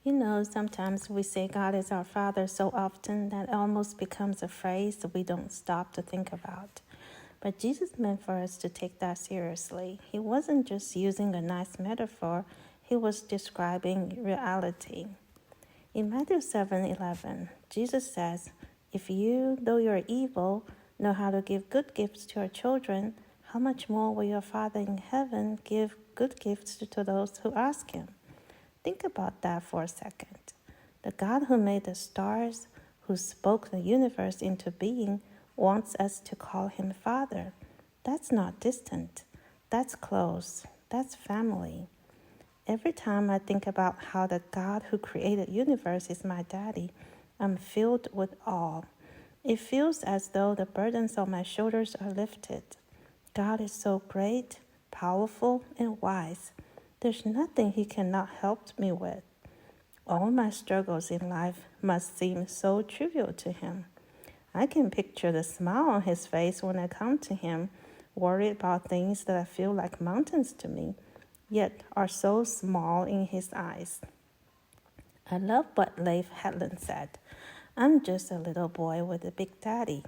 Sometimes we say God is our Father so often that it almost becomes a phrase that we don't stop to think about. But Jesus meant for us to take that seriously. He wasn't just using a nice metaphor, he was describing reality. In Matthew 7:11, Jesus says, "If you, though you are evil, know how to give good gifts to your children, how much more will your Father in heaven give good gifts to those who ask him?" Think about that for a second. The God who made the stars, who spoke the universe into being, wants us to call him Father. That's not distant. That's close. That's family. Every time I think about how the God who created the universe is my daddy, I'm filled with awe. It feels as though the burdens on my shoulders are lifted. God is so great, powerful, and wise. There's nothing he cannot help me with. All my struggles in life must seem so trivial to him. I can picture the smile on his face when I come to him, worried about things that I feel like mountains to me, yet are so small in his eyes. I love what Leif Hetland said. "I'm just a little boy with a big daddy."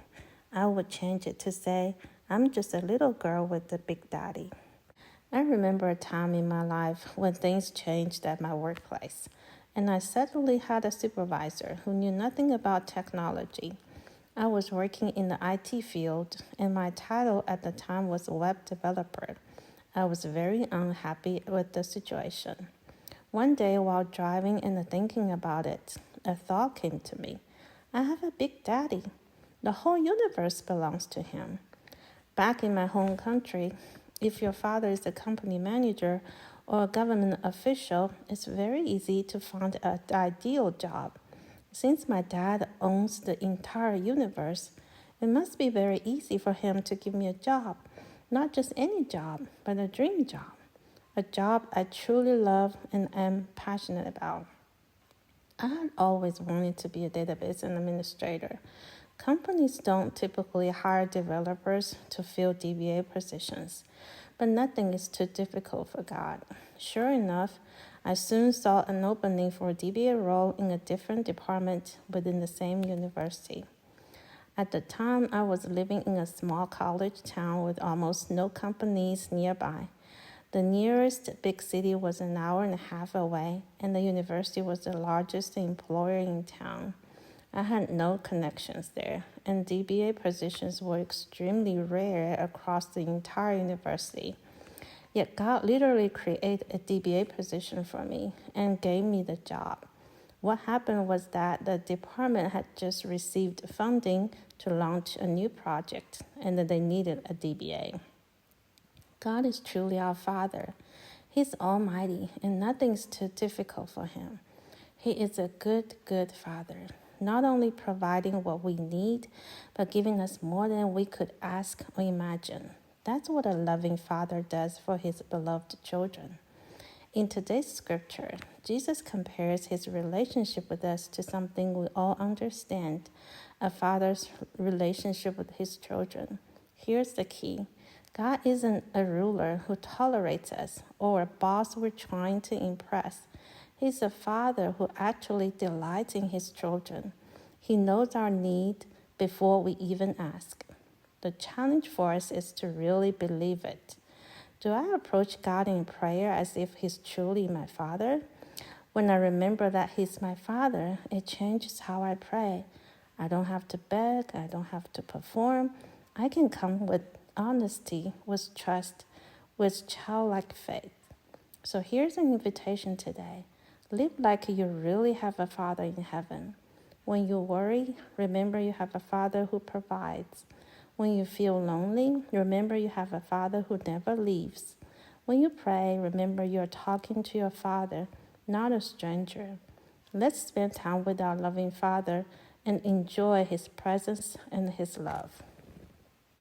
I would change it to say, "I'm just a little girl with a big daddy." I remember a time in my life when things changed at my workplace, and I suddenly had a supervisor who knew nothing about technology. I was working in the IT field, and my title at the time was web developer. I was very unhappy with the situation. One day, while driving and thinking about it, a thought came to me. I have a big daddy. The whole universe belongs to him. Back in my home country, if your father is a company manager or a government official, it's very easy to find an ideal job. Since my dad owns the entire universe, it must be very easy for him to give me a job. Not just any job, but a dream job. A job I truly love and am passionate about. I had always wanted to be a database administrator. Companies don't typically hire developers to fill DBA positions, but nothing is too difficult for God. Sure enough, I soon saw an opening for a DBA role in a different department within the same university. At the time, I was living in a small college town with almost no companies nearby. The nearest big city was an hour and a half away, and the university was the largest employer in town. I had no connections there, and DBA positions were extremely rare across the entire university. Yet God literally created a DBA position for me and gave me the job. What happened was that the department had just received funding to launch a new project, and that they needed a DBA. God is truly our Father. He's almighty, and nothing's too difficult for him. He is a good, good Father, not only providing what we need, but giving us more than we could ask or imagine. That's what a loving Father does for his beloved children. In today's scripture, Jesus compares his relationship with us to something we all understand, a father's relationship with his children. Here's the key. God isn't a ruler who tolerates us or a boss we're trying to impress. He's a father who actually delights in his children. He knows our need before we even ask. The challenge for us is to really believe it. Do I approach God in prayer as if he's truly my father? When I remember that he's my father, it changes how I pray. I don't have to beg, I don't have to perform. I can come with honesty, with trust, with childlike faith. So here's an invitation today. Live like you really have a Father in heaven. When you worry, remember you have a Father who provides. When you feel lonely, remember you have a Father who never leaves. When you pray, remember you're talking to your Father, not a stranger. Let's spend time with our loving Father and enjoy his presence and his love.